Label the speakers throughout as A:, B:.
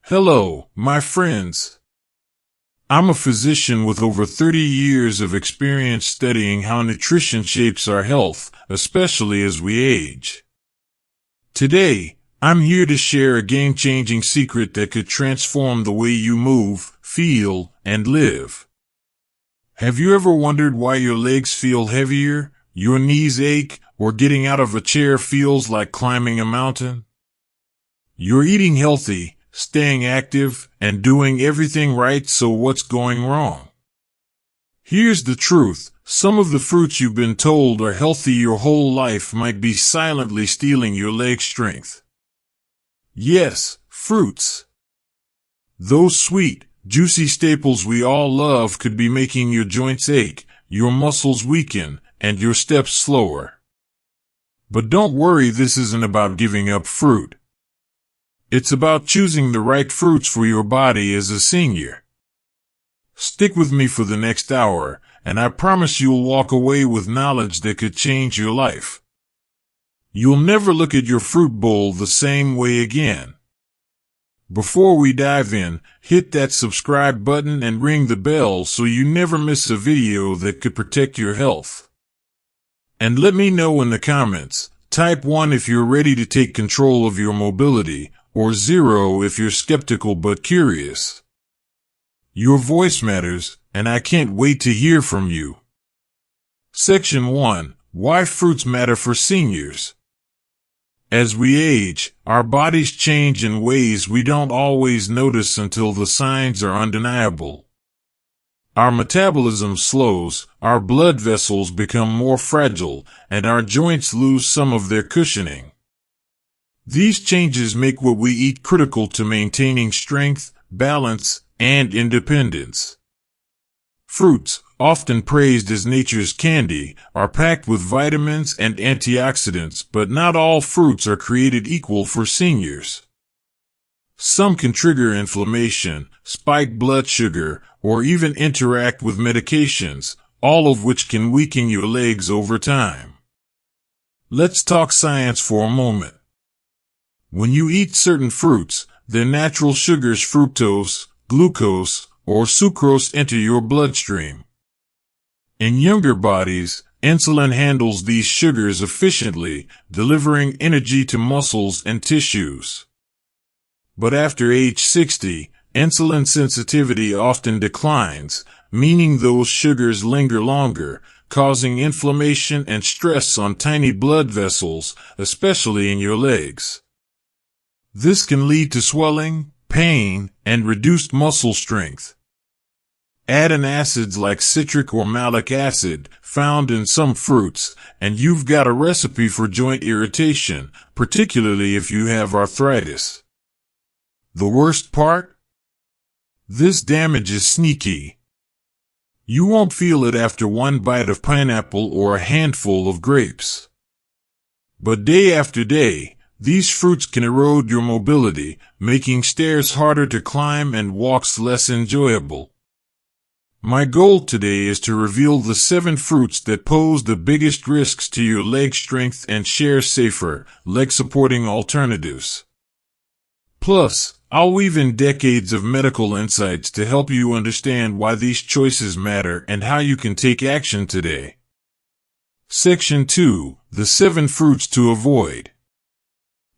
A: Hello, my friends. I'm a physician with over 30 years of experience studying how nutrition shapes our health, especially as we age. Today, I'm here to share a game-changing secret that could transform the way you move, feel, and live. Have you ever wondered why your legs feel heavier, your knees ache, or getting out of a chair feels like climbing a mountain? You're eating healthy, staying active, and doing everything right, so what's going wrong? Here's the truth. Some of the fruits you've been told are healthy your whole life might be silently stealing your leg strength. Yes, fruits. Those sweet, juicy staples we all love could be making your joints ache, your muscles weaken, and your steps slower. But don't worry, this isn't about giving up fruit. It's about choosing the right fruits for your body as a senior. Stick with me for the next hour, and I promise you'll walk away with knowledge that could change your life. You'll never look at your fruit bowl the same way again. Before we dive in, hit that subscribe button and ring the bell so you never miss a video that could protect your health. And let me know in the comments, type 1 if you're ready to take control of your mobility, or 0 if you're skeptical but curious. Your voice matters, and I can't wait to hear from you. Section 1. Why fruits matter for seniors. As we age, our bodies change in ways we don't always notice until the signs are undeniable. Our metabolism slows, our blood vessels become more fragile, and our joints lose some of their cushioning. These changes make what we eat critical to maintaining strength, balance, and independence. Fruits, often praised as nature's candy, are packed with vitamins and antioxidants, but not all fruits are created equal for seniors. Some can trigger inflammation, spike blood sugar, or even interact with medications, all of which can weaken your legs over time. Let's talk science for a moment. When you eat certain fruits, their natural sugars fructose, glucose, or sucrose enter your bloodstream. In younger bodies, insulin handles these sugars efficiently, delivering energy to muscles and tissues. But after age 60, insulin sensitivity often declines, meaning those sugars linger longer, causing inflammation and stress on tiny blood vessels, especially in your legs. This can lead to swelling, pain, and reduced muscle strength. Add in acids like citric or malic acid, found in some fruits, and you've got a recipe for joint irritation, particularly if you have arthritis. The worst part? This damage is sneaky. You won't feel it after one bite of pineapple or a handful of grapes. But day after day, these fruits can erode your mobility, making stairs harder to climb and walks less enjoyable. My goal today is to reveal the 7 fruits that pose the biggest risks to your leg strength and share safer, leg-supporting alternatives. Plus, I'll weave in decades of medical insights to help you understand why these choices matter and how you can take action today. Section 2. The 7 fruits to avoid.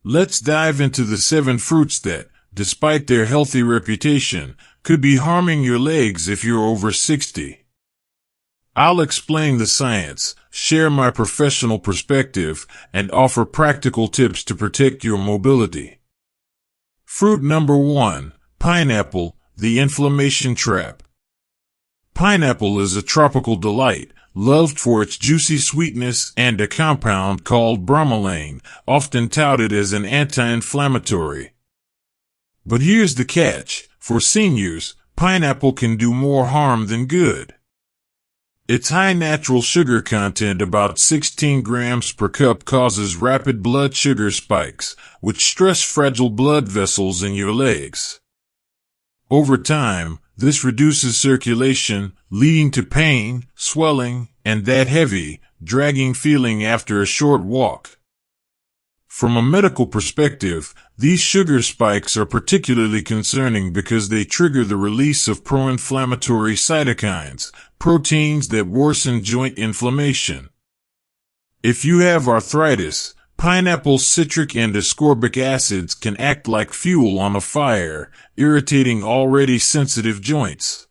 A: Let's dive into the 7 fruits that, despite their healthy reputation, could be harming your legs if you're over 60. I'll explain the science, share my professional perspective, and offer practical tips to protect your mobility. Fruit number 1, pineapple, the inflammation trap. Pineapple is a tropical delight, loved for its juicy sweetness and a compound called bromelain, often touted as an anti-inflammatory. But here's the catch. For seniors, pineapple can do more harm than good. Its high natural sugar content, about 16 grams per cup, causes rapid blood sugar spikes, which stress fragile blood vessels in your legs. Over time, this reduces circulation, leading to pain, swelling, and that heavy, dragging feeling after a short walk. From a medical perspective, these sugar spikes are particularly concerning because they trigger the release of pro-inflammatory cytokines, proteins that worsen joint inflammation. If you have arthritis, pineapple's citric and ascorbic acids can act like fuel on a fire, irritating already sensitive joints.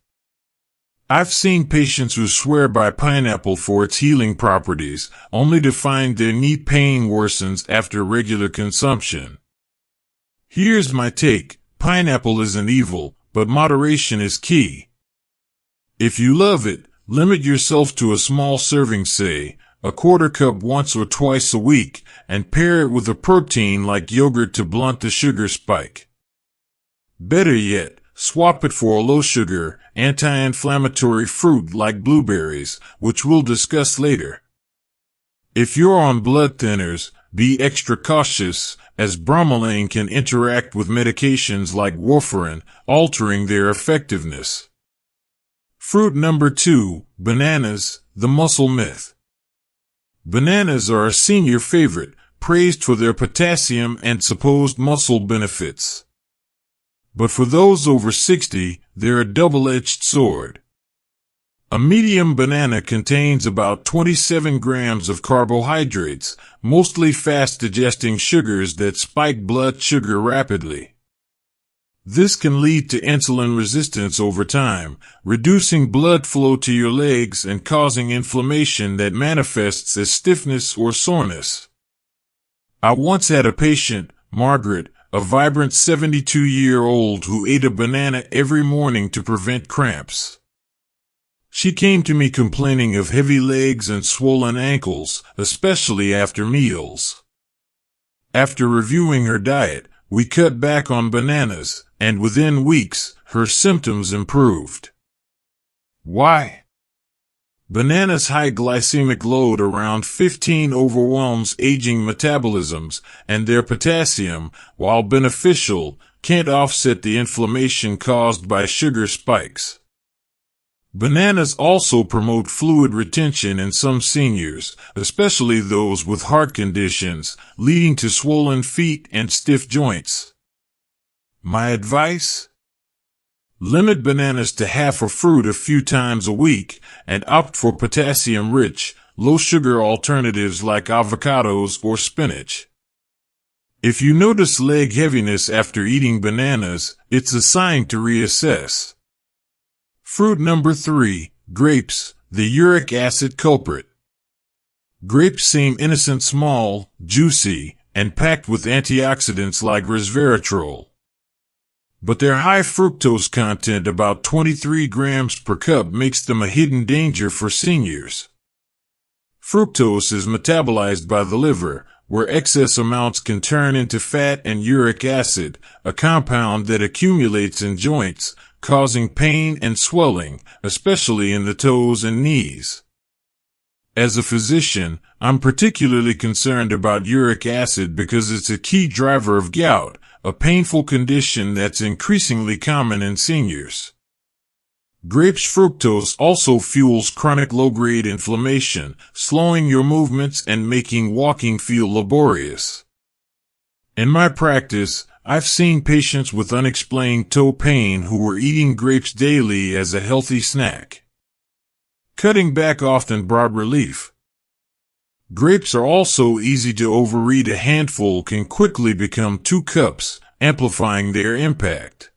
A: I've seen patients who swear by pineapple for its healing properties, only to find their knee pain worsens after regular consumption. Here's my take: pineapple isn't evil, but moderation is key. If you love it, limit yourself to a small serving, say, a quarter cup once or twice a week, and pair it with a protein like yogurt to blunt the sugar spike. Better yet, swap it for a low-sugar, anti-inflammatory fruit like blueberries, which we'll discuss later. If you're on blood thinners, be extra cautious, as bromelain can interact with medications like warfarin, altering their effectiveness. Fruit number 2, bananas, the muscle myth. Bananas are a senior favorite, praised for their potassium and supposed muscle benefits. But for those over 60, they're a double-edged sword. A medium banana contains about 27 grams of carbohydrates, mostly fast-digesting sugars that spike blood sugar rapidly. This can lead to insulin resistance over time, reducing blood flow to your legs and causing inflammation that manifests as stiffness or soreness. I once had a patient, Margaret, a vibrant 72-year-old who ate a banana every morning to prevent cramps. She came to me complaining of heavy legs and swollen ankles, especially after meals. After reviewing her diet, we cut back on bananas, and within weeks, her symptoms improved. Why? Bananas' high glycemic load around 15 overwhelms aging metabolisms, and their potassium, while beneficial, can't offset the inflammation caused by sugar spikes. Bananas also promote fluid retention in some seniors, especially those with heart conditions, leading to swollen feet and stiff joints. My advice? Limit bananas to half a fruit a few times a week, and opt for potassium-rich, low-sugar alternatives like avocados or spinach. If you notice leg heaviness after eating bananas, it's a sign to reassess. Fruit number 3, grapes, the uric acid culprit. Grapes seem innocent, small, juicy, and packed with antioxidants like resveratrol. But their high fructose content, about 23 grams per cup, makes them a hidden danger for seniors. Fructose is metabolized by the liver, where excess amounts can turn into fat and uric acid, a compound that accumulates in joints, causing pain and swelling, especially in the toes and knees. As a physician, I'm particularly concerned about uric acid because it's a key driver of gout, a painful condition that's increasingly common in seniors. Grapes' fructose also fuels chronic low-grade inflammation, slowing your movements and making walking feel laborious. In my practice, I've seen patients with unexplained toe pain who were eating grapes daily as a healthy snack. Cutting back often brought relief. Grapes are also easy to overeat. A handful can quickly become 2 cups, amplifying their impact.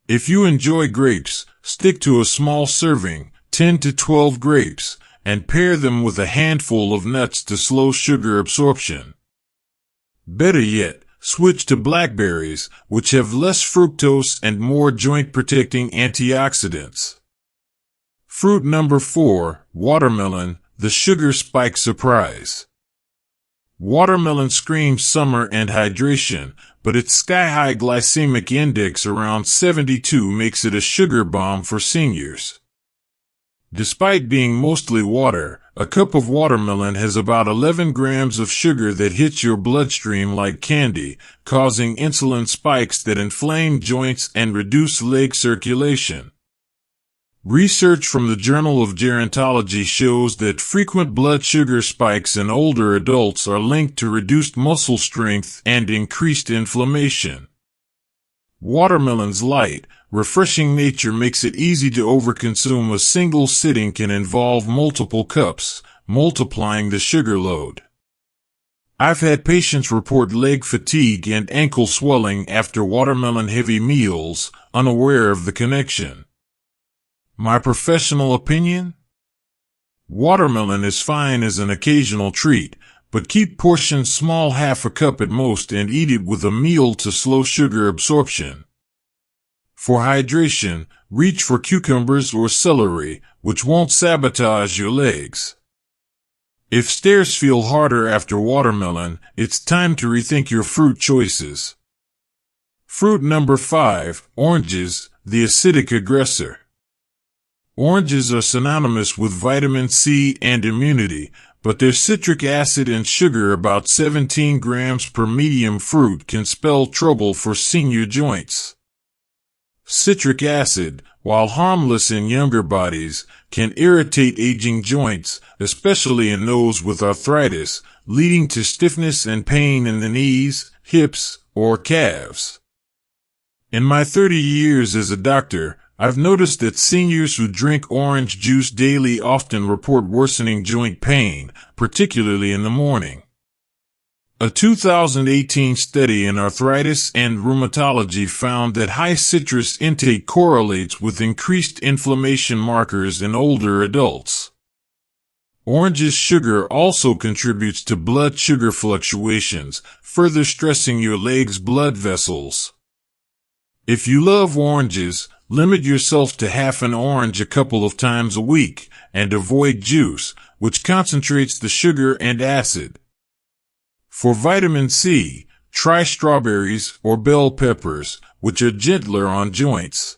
A: If you enjoy grapes, stick to a small serving, 10 to 12 grapes, and pair them with a handful of nuts to slow sugar absorption. Better yet, switch to blackberries, which have less fructose and more joint-protecting antioxidants. Fruit number 4, watermelon, the sugar spike surprise. Watermelon screams summer and hydration, but its sky-high glycemic index around 72 makes it a sugar bomb for seniors. Despite being mostly water, a cup of watermelon has about 11 grams of sugar that hits your bloodstream like candy, causing insulin spikes that inflame joints and reduce leg circulation. Research from the Journal of Gerontology shows that frequent blood sugar spikes in older adults are linked to reduced muscle strength and increased inflammation. Watermelon's light, refreshing nature makes it easy to overconsume. A single sitting can involve multiple cups, multiplying the sugar load. I've had patients report leg fatigue and ankle swelling after watermelon-heavy meals, unaware of the connection. My professional opinion? Watermelon is fine as an occasional treat, but keep portions small, half a cup at most, and eat it with a meal to slow sugar absorption. For hydration, reach for cucumbers or celery, which won't sabotage your legs. If stairs feel harder after watermelon, it's time to rethink your fruit choices. Fruit number 5, oranges, the acidic aggressor. Oranges are synonymous with vitamin C and immunity, but their citric acid and sugar, about 17 grams per medium fruit, can spell trouble for senior joints. Citric acid, while harmless in younger bodies, can irritate aging joints, especially in those with arthritis, leading to stiffness and pain in the knees, hips, or calves. In my 30 years as a doctor, I've noticed that seniors who drink orange juice daily often report worsening joint pain, particularly in the morning. A 2018 study in arthritis and rheumatology found that high citrus intake correlates with increased inflammation markers in older adults. Orange's sugar also contributes to blood sugar fluctuations, further stressing your legs' blood vessels. If you love oranges, limit yourself to half an orange a couple of times a week, and avoid juice, which concentrates the sugar and acid. For vitamin C, try strawberries or bell peppers, which are gentler on joints.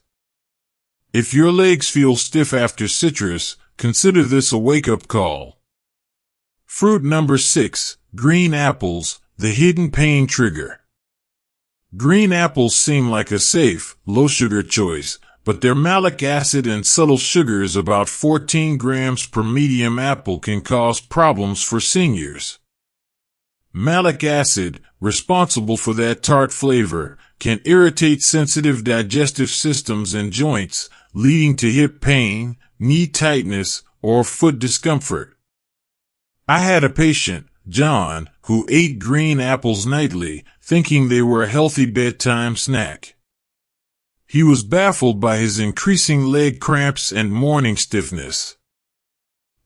A: If your legs feel stiff after citrus, consider this a wake-up call. Fruit number 6, green apples, the hidden pain trigger. Green apples seem like a safe, low-sugar choice, but their malic acid and subtle sugars, about 14 grams per medium apple, can cause problems for seniors. Malic acid, responsible for that tart flavor, can irritate sensitive digestive systems and joints, leading to hip pain, knee tightness, or foot discomfort. I had a patient, John, who ate green apples nightly, thinking they were a healthy bedtime snack. He was baffled by his increasing leg cramps and morning stiffness.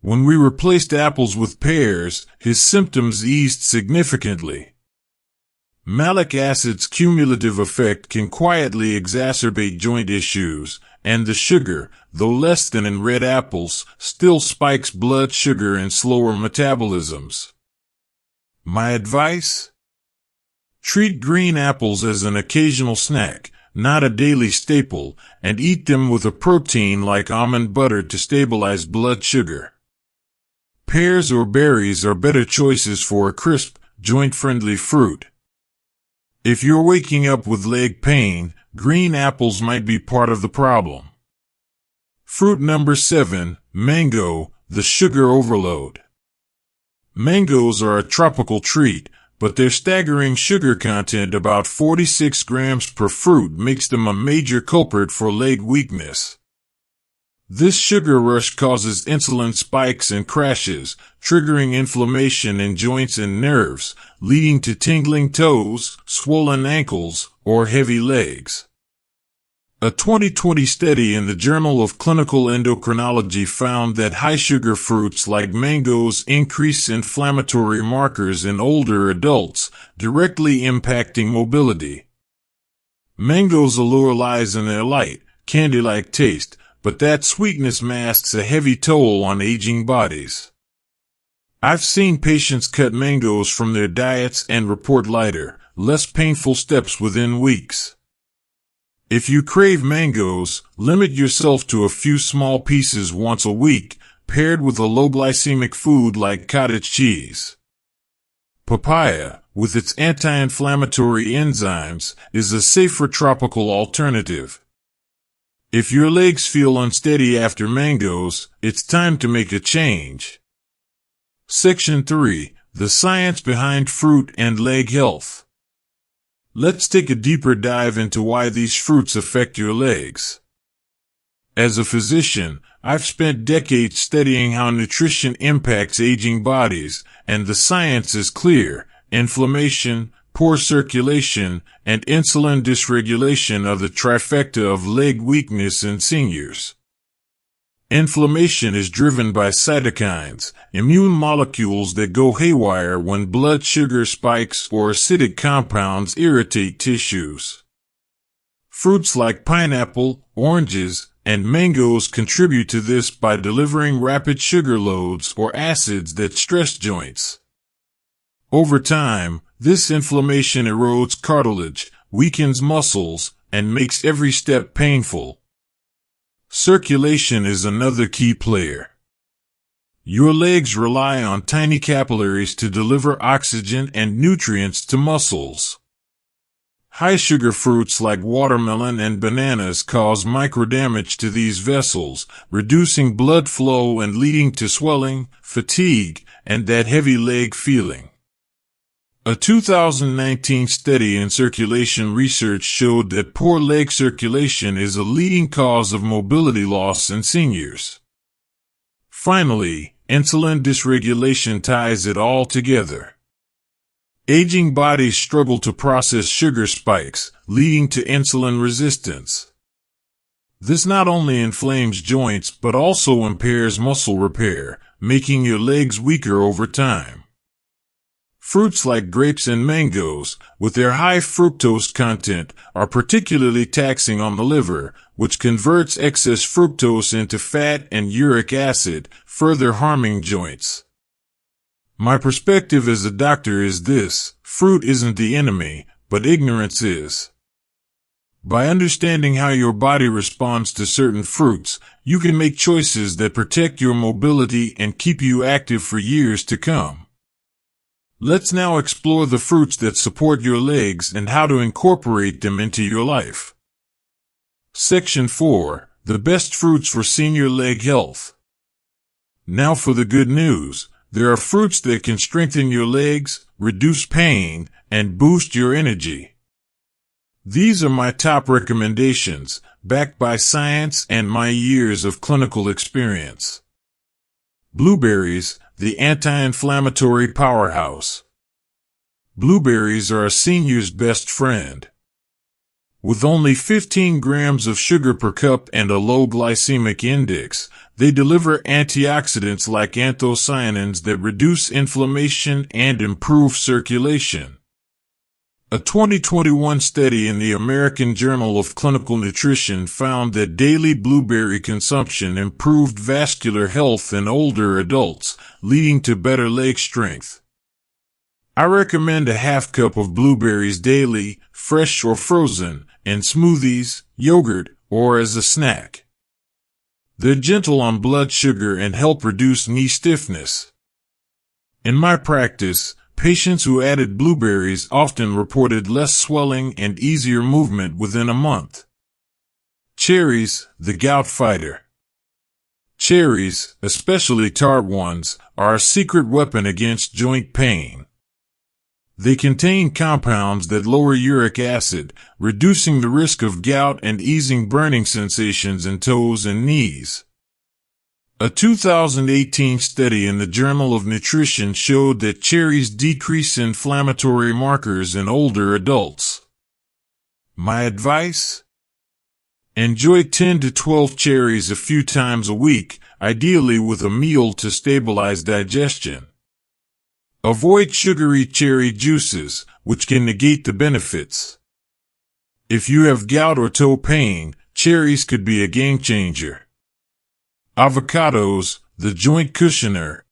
A: When we replaced apples with pears, his symptoms eased significantly. Malic acid's cumulative effect can quietly exacerbate joint issues, and the sugar, though less than in red apples, still spikes blood sugar and slower metabolisms. My advice? Treat green apples as an occasional snack, not a daily staple, and eat them with a protein like almond butter to stabilize blood sugar. Pears or berries are better choices for a crisp, joint-friendly fruit. If you're waking up with leg pain, green apples might be part of the problem. Fruit number 7, mango, the sugar overload. Mangoes are a tropical treat, but their staggering sugar content, about 46 grams per fruit, makes them a major culprit for leg weakness. This sugar rush causes insulin spikes and crashes, triggering inflammation in joints and nerves, leading to tingling toes, swollen ankles, or heavy legs. A 2020 study in the Journal of Clinical Endocrinology found that high-sugar fruits like mangoes increase inflammatory markers in older adults, directly impacting mobility. Mango's allure lies in their light, candy-like taste, but that sweetness masks a heavy toll on aging bodies. I've seen patients cut mangoes from their diets and report lighter, less painful steps within weeks. If you crave mangoes, limit yourself to a few small pieces once a week, paired with a low-glycemic food like cottage cheese. Papaya, with its anti-inflammatory enzymes, is a safer tropical alternative. If your legs feel unsteady after mangoes, it's time to make a change. Section 3. The science behind fruit and leg health. Let's take a deeper dive into why these fruits affect your legs. As a physician, I've spent decades studying how nutrition impacts aging bodies, and the science is clear. Inflammation, poor circulation, and insulin dysregulation are the trifecta of leg weakness in seniors. Inflammation is driven by cytokines, immune molecules that go haywire when blood sugar spikes or acidic compounds irritate tissues. Fruits like pineapple, oranges, and mangoes contribute to this by delivering rapid sugar loads or acids that stress joints. Over time, this inflammation erodes cartilage, weakens muscles, and makes every step painful. Circulation is another key player. Your legs rely on tiny capillaries to deliver oxygen and nutrients to muscles. High-sugar fruits like watermelon and bananas cause microdamage to these vessels, reducing blood flow and leading to swelling, fatigue, and that heavy leg feeling. A 2019 study in circulation research showed that poor leg circulation is a leading cause of mobility loss in seniors. Finally, insulin dysregulation ties it all together. Aging bodies struggle to process sugar spikes, leading to insulin resistance. This not only inflames joints but also impairs muscle repair, making your legs weaker over time. Fruits like grapes and mangoes, with their high fructose content, are particularly taxing on the liver, which converts excess fructose into fat and uric acid, further harming joints. My perspective as a doctor is this: fruit isn't the enemy, but ignorance is. By understanding how your body responds to certain fruits, you can make choices that protect your mobility and keep you active for years to come. Let's now explore the fruits that support your legs and how to incorporate them into your life. Section 4. The best fruits for senior leg health. Now for the good news. There are fruits that can strengthen your legs, reduce pain, and boost your energy. These are my top recommendations, backed by science and my years of clinical experience. Blueberries, the anti-inflammatory powerhouse. Blueberries are a senior's best friend. With only 15 grams of sugar per cup and a low glycemic index, they deliver antioxidants like anthocyanins that reduce inflammation and improve circulation. A 2021 study in the American Journal of Clinical Nutrition found that daily blueberry consumption improved vascular health in older adults, leading to better leg strength. I recommend a half cup of blueberries daily, fresh or frozen, in smoothies, yogurt, or as a snack. They're gentle on blood sugar and help reduce knee stiffness. In my practice, patients who added blueberries often reported less swelling and easier movement within a month. Cherries, the gout fighter. Cherries, especially tart ones, are a secret weapon against joint pain. They contain compounds that lower uric acid, reducing the risk of gout and easing burning sensations in toes and knees. A 2018 study in the Journal of Nutrition showed that cherries decrease inflammatory markers in older adults. My advice? Enjoy 10 to 12 cherries a few times a week, ideally with a meal to stabilize digestion. Avoid sugary cherry juices, which can negate the benefits. If you have gout or toe pain, cherries could be a game changer. Avocados, the joint cushioner.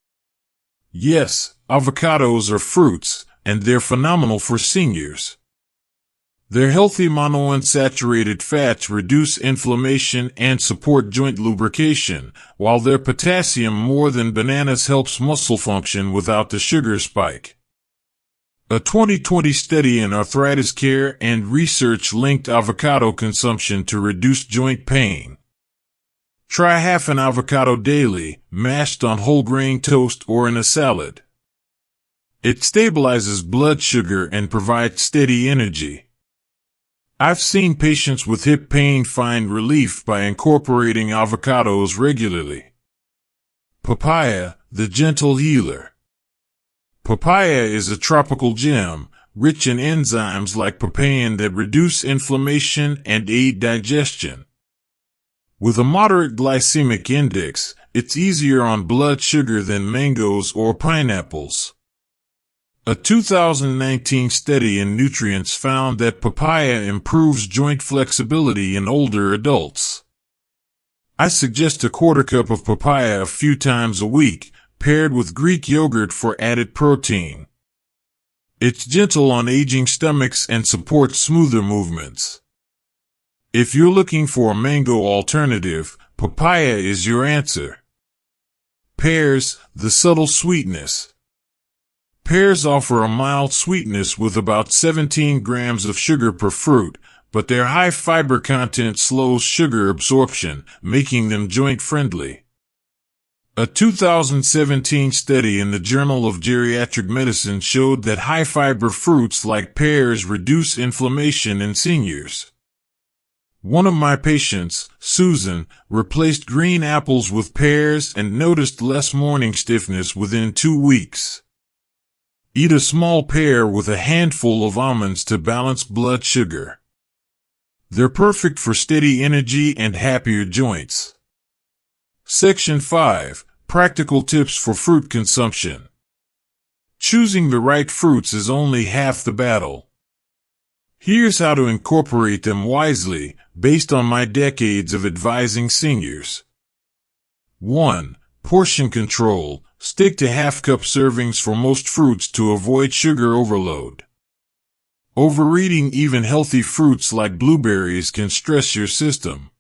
A: Yes, avocados are fruits, and they're phenomenal for seniors. Their healthy monounsaturated fats reduce inflammation and support joint lubrication, while their potassium more than bananas helps muscle function without the sugar spike. A 2020 study in arthritis care and research linked avocado consumption to reduce joint pain. Try half an avocado daily, mashed on whole grain toast or in a salad. It stabilizes blood sugar and provides steady energy. I've seen patients with hip pain find relief by incorporating avocados regularly. Papaya, the gentle healer. Papaya is a tropical gem, rich in enzymes like papain that reduce inflammation and aid digestion. With a moderate glycemic index, it's easier on blood sugar than mangoes or pineapples. A 2019 study in Nutrients found that papaya improves joint flexibility in older adults. I suggest a quarter cup of papaya a few times a week, paired with Greek yogurt for added protein. It's gentle on aging stomachs and supports smoother movements. If you're looking for a mango alternative, papaya is your answer. Pears, the subtle sweetness. Pears offer a mild sweetness with about 17 grams of sugar per fruit, but their high fiber content slows sugar absorption, making them joint-friendly. A 2017 study in the Journal of Geriatric Medicine showed that high-fiber fruits like pears reduce inflammation in seniors. One of my patients, Susan, replaced green apples with pears and noticed less morning stiffness within 2 weeks. Eat a small pear with a handful of almonds to balance blood sugar. They're perfect for steady energy and happier joints. Section 5. Practical tips for fruit consumption. Choosing the right fruits is only half the battle. Here's how to incorporate them wisely, based on my decades of advising seniors. 1. Portion control. Stick to half-cup servings for most fruits to avoid sugar overload. Overeating even healthy fruits like blueberries can stress your system.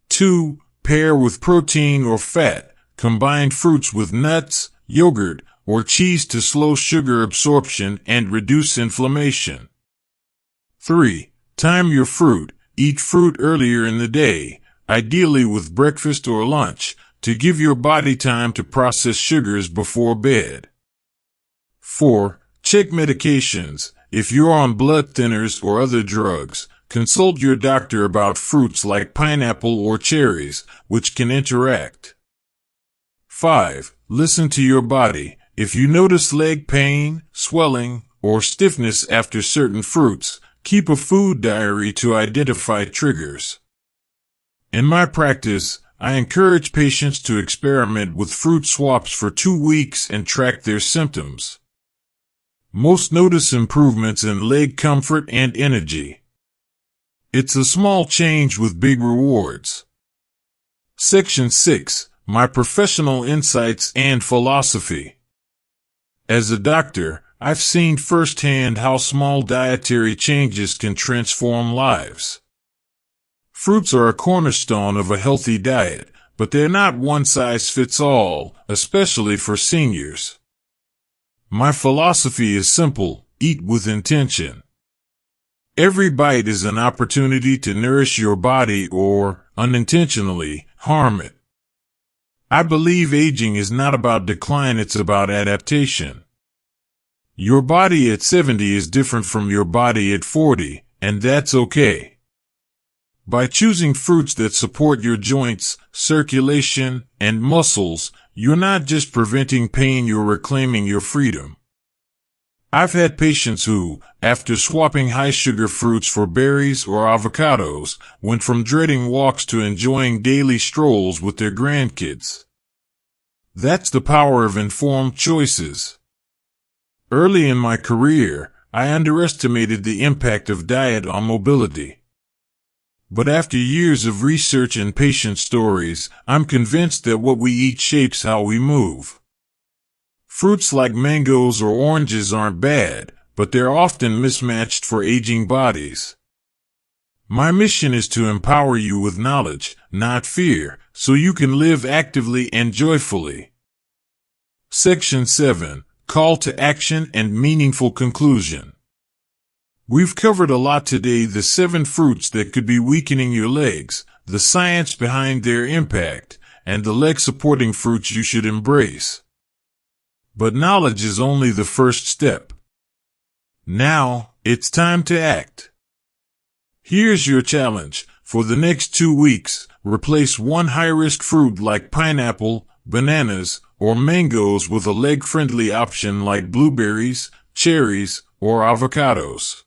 A: 2. Pair with protein or fat. Combine fruits with nuts, yogurt, or cheese to slow sugar absorption and reduce inflammation. 3. Time your fruit. Eat fruit earlier in the day, ideally with breakfast or lunch, to give your body time to process sugars before bed. 4. Check medications. If you're on blood thinners or other drugs, consult your doctor about fruits like pineapple or cherries, which can interact. 5. Listen to your body. If you notice leg pain, swelling, or stiffness after certain fruits, keep a food diary to identify triggers. In my practice, I encourage patients to experiment with fruit swaps for 2 weeks and track their symptoms. Most notice improvements in leg comfort and energy. It's a small change with big rewards. Section 6. My professional insights and philosophy. As a doctor, I've seen firsthand how small dietary changes can transform lives. Fruits are a cornerstone of a healthy diet, but they're not one-size-fits-all, especially for seniors. My philosophy is simple: eat with intention. Every bite is an opportunity to nourish your body or, unintentionally, harm it. I believe aging is not about decline, it's about adaptation. Your body at 70 is different from your body at 40, and that's okay. By choosing fruits that support your joints, circulation, and muscles, you're not just preventing pain, you're reclaiming your freedom. I've had patients who, after swapping high-sugar fruits for berries or avocados, went from dreading walks to enjoying daily strolls with their grandkids. That's the power of informed choices. Early in my career, I underestimated the impact of diet on mobility. But after years of research and patient stories, I'm convinced that what we eat shapes how we move. Fruits like mangoes or oranges aren't bad, but they're often mismatched for aging bodies. My mission is to empower you with knowledge, not fear, so you can live actively and joyfully. Section 7. call to action, and meaningful conclusion. We've covered a lot today: the 7 fruits that could be weakening your legs, the science behind their impact, and the leg-supporting fruits you should embrace. But knowledge is only the first step. Now, it's time to act. Here's your challenge. For the next 2 weeks, replace one high-risk fruit like pineapple, bananas, or mangoes with a leg-friendly option like blueberries, cherries, or avocados.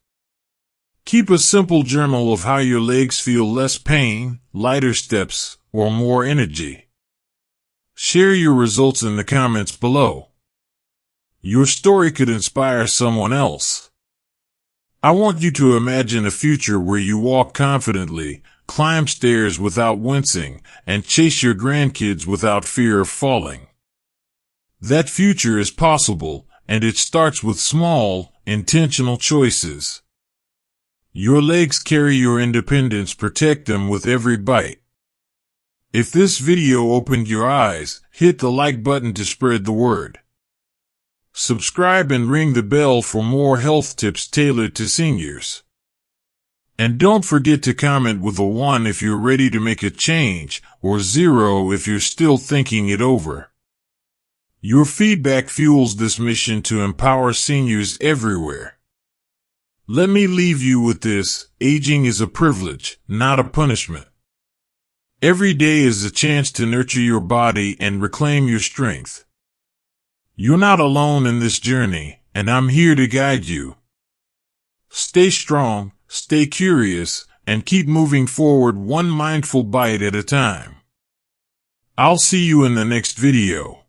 A: Keep a simple journal of how your legs feel: less pain, lighter steps, or more energy. Share your results in the comments below. Your story could inspire someone else. I want you to imagine a future where you walk confidently, climb stairs without wincing, and chase your grandkids without fear of falling. That future is possible, and it starts with small, intentional choices. Your legs carry your independence. Protect them with every bite. If this video opened your eyes, hit the like button to spread the word. Subscribe and ring the bell for more health tips tailored to seniors. And don't forget to comment with a 1 if you're ready to make a change, or 0 if you're still thinking it over. Your feedback fuels this mission to empower seniors everywhere. Let me leave you with this: aging is a privilege, not a punishment. Every day is a chance to nurture your body and reclaim your strength. You're not alone in this journey, and I'm here to guide you. Stay strong, stay curious, and keep moving forward one mindful bite at a time. I'll see you in the next video.